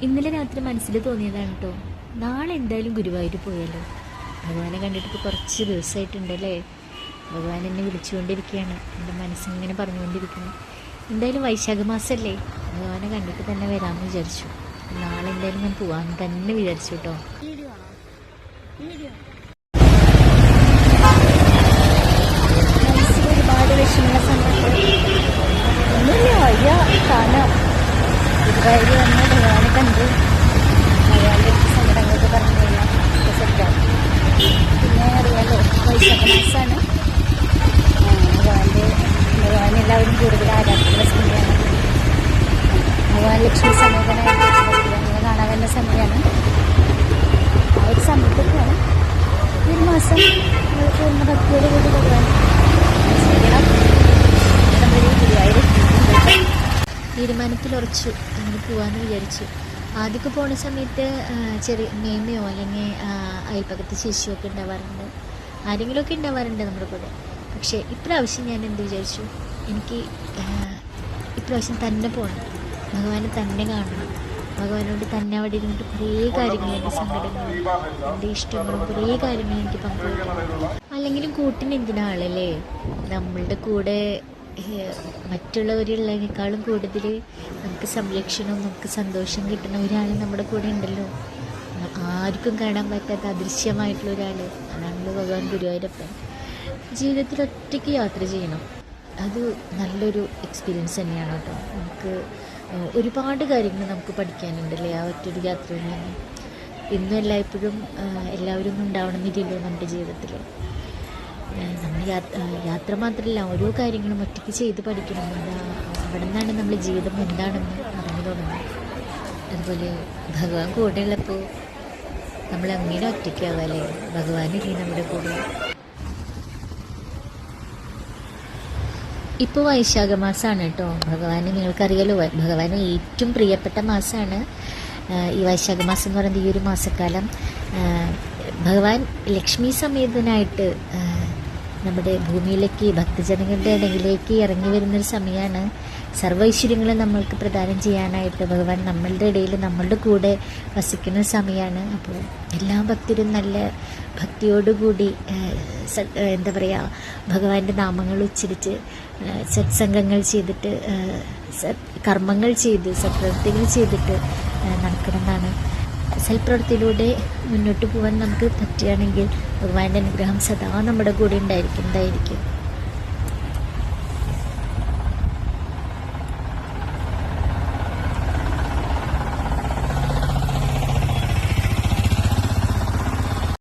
ഇന്നലെ രാത്രി മനസ്സിൽ തോന്നിയതാണ് കേട്ടോ, നാളെ എന്തായാലും ഗുരുവായൂർ പോയാലോ. ഭഗവാനെ കണ്ടിട്ട് ഇപ്പോൾ കുറച്ച് ദിവസമായിട്ടുണ്ടല്ലേ. ഭഗവാൻ എന്നെ വിളിച്ചുകൊണ്ടിരിക്കുകയാണ്, എൻ്റെ മനസ്സിങ്ങനെ പറഞ്ഞുകൊണ്ടിരിക്കുന്നു. എന്തായാലും വൈശാഖ മാസമല്ലേ, ഭഗവാനെ കണ്ടിട്ട് തന്നെ വരാമെന്ന് വിചാരിച്ചു. നാളെ എന്തായാലും ഞാൻ പോകാമെന്ന് തന്നെ വിചാരിച്ചു കേട്ടോ. മനസ്സിൽ ഒരുപാട് വിഷമമുള്ള സമയത്ത് ഒന്നുമില്ല, വയ്യ കാണാം. ഗുരുവായൂർ വന്ന് ഭഗവാനെ കണ്ട് അയാളുടെ സങ്കടങ്ങളൊക്കെ പറഞ്ഞു കഴിഞ്ഞാൽ സെറ്റാണ്. പിന്നെ അറിയാലോ, വൈശാഖ മാസമാണ്. ഭഗവാൻ എല്ലാവരും കൂടുതൽ ആരാധിക്കുന്ന സമയമാണ്. ഭഗവാൻ ലക്ഷ്മി സമേതനായിട്ട് കാണാൻ വരുന്ന സമയമാണ്. ആ ഒരു സമയത്തൊക്കെയാണ് ഈ ഒരു മാസം നമ്മൾ പൂർണ്ണ ഭക്തിയോട് കൂടി ഭഗവാൻ നമ്മൾ ഗുരുവായൂർ തീരുമാനത്തിൽ ഉറച്ചു, അങ്ങനെ പോകാമെന്ന് വിചാരിച്ചു. ആദ്യമൊക്കെ പോണ സമയത്ത് ചെറിയ മേമയോ അല്ലെങ്കിൽ അയൽപ്പക്കത്ത് ശിശുവൊക്കെ ഉണ്ടാവാറുണ്ട്, ആരെങ്കിലുമൊക്കെ ഉണ്ടാവാറുണ്ട് നമ്മുടെ കൂടെ. പക്ഷേ ഇപ്രാവശ്യം ഞാൻ എന്ത് വിചാരിച്ചു, എനിക്ക് ഇപ്രാവശ്യം തന്നെ പോകണം, ഭഗവാനെ തന്നെ കാണണം, ഭഗവാനോട് തന്നെ അവിടെ ഇരുന്നിട്ട് കുറേ കാര്യങ്ങൾ, എൻ്റെ സങ്കടങ്ങളും എൻ്റെ ഇഷ്ടങ്ങളും കുറേ കാര്യങ്ങൾ എനിക്ക് പങ്കുവയ്ക്കണം. അല്ലെങ്കിലും കൂട്ടിന് എന്തിനാ ആളല്ലേ, നമ്മളുടെ കൂടെ മറ്റുള്ളവരുള്ളതിനേക്കാളും കൂടുതൽ നമുക്ക് സംരക്ഷണവും നമുക്ക് സന്തോഷം കിട്ടുന്ന ഒരാൾ നമ്മുടെ കൂടെ ഉണ്ടല്ലോ. ആർക്കും കാണാൻ പറ്റാത്ത അദൃശ്യമായിട്ടുള്ള ഒരാൾ, അതാണല്ലോ ഭഗവാൻ ഗുരുവായൂരപ്പൻ. ജീവിതത്തിൽ ഒറ്റയ്ക്ക് യാത്ര ചെയ്യണം, അത് നല്ലൊരു എക്സ്പീരിയൻസ് തന്നെയാണ് കേട്ടോ. നമുക്ക് ഒരുപാട് കാര്യങ്ങൾ നമുക്ക് പഠിക്കാനുണ്ടല്ലേ ആ ഒറ്റൊരു യാത്രയിൽ നിന്ന്. ഇന്നും എല്ലായ്പ്പോഴും എല്ലാവരും ഒന്നും ഉണ്ടാവണമെന്നില്ലല്ലോ നമ്മുടെ ജീവിതത്തിൽ. നമ്മൾ യാത്ര മാത്രമല്ല, ഓരോ കാര്യങ്ങളും ഒറ്റയ്ക്ക് ചെയ്ത് പഠിക്കണം. അവിടെ നിന്നാണ് നമ്മൾ ജീവിതം എന്താണെന്ന് അറിഞ്ഞു തുടങ്ങുന്നത്. അതുപോലെ ഭഗവാൻ കൂടെ ഉള്ളപ്പോൾ നമ്മൾ അങ്ങനെ ഒറ്റയ്ക്കാവല്ലേ, ഭഗവാനില്ലേ നമ്മുടെ കൂടെ. ഇപ്പോൾ വൈശാഖ മാസമാണ് കേട്ടോ. ഭഗവാന് നിങ്ങൾക്കറിയാലോ, ഭഗവാന് ഏറ്റവും പ്രിയപ്പെട്ട മാസമാണ് ഈ വൈശാഖ മാസം എന്ന് പറയുന്നത്. ഈ ഒരു മാസക്കാലം ഭഗവാൻ ലക്ഷ്മി സമേതനായിട്ട് നമ്മുടെ ഭൂമിയിലേക്ക് ഭക്തജനങ്ങളുടെ ഇടയിലേക്ക് ഇറങ്ങി വരുന്നൊരു സമയമാണ്. സർവൈശ്വര്യങ്ങളും നമ്മൾക്ക് പ്രദാനം ചെയ്യാനായിട്ട് ഭഗവാൻ നമ്മളുടെ ഇടയിൽ നമ്മളുടെ കൂടെ വസിക്കുന്ന സമയമാണ്. അപ്പോൾ എല്ലാ ഭക്തരും നല്ല ഭക്തിയോടുകൂടി എന്താ പറയുക, ഭഗവാന്റെ നാമങ്ങൾ ഉച്ചരിച്ച് സത്സംഗങ്ങൾ ചെയ്തിട്ട് കർമ്മങ്ങൾ ചെയ്ത് സത്പ്രവൃത്തികൾ ചെയ്തിട്ട് നടക്കണമെന്നാണ്. സൽപ്രവൃത്തിയിലൂടെ മുന്നോട്ട് പോകാൻ നമുക്ക് പറ്റുകയാണെങ്കിൽ ഭഗവാന്റെ അനുഗ്രഹം സദാ നമ്മുടെ കൂടെ ഉണ്ടായിരിക്കുന്നതായിരിക്കും.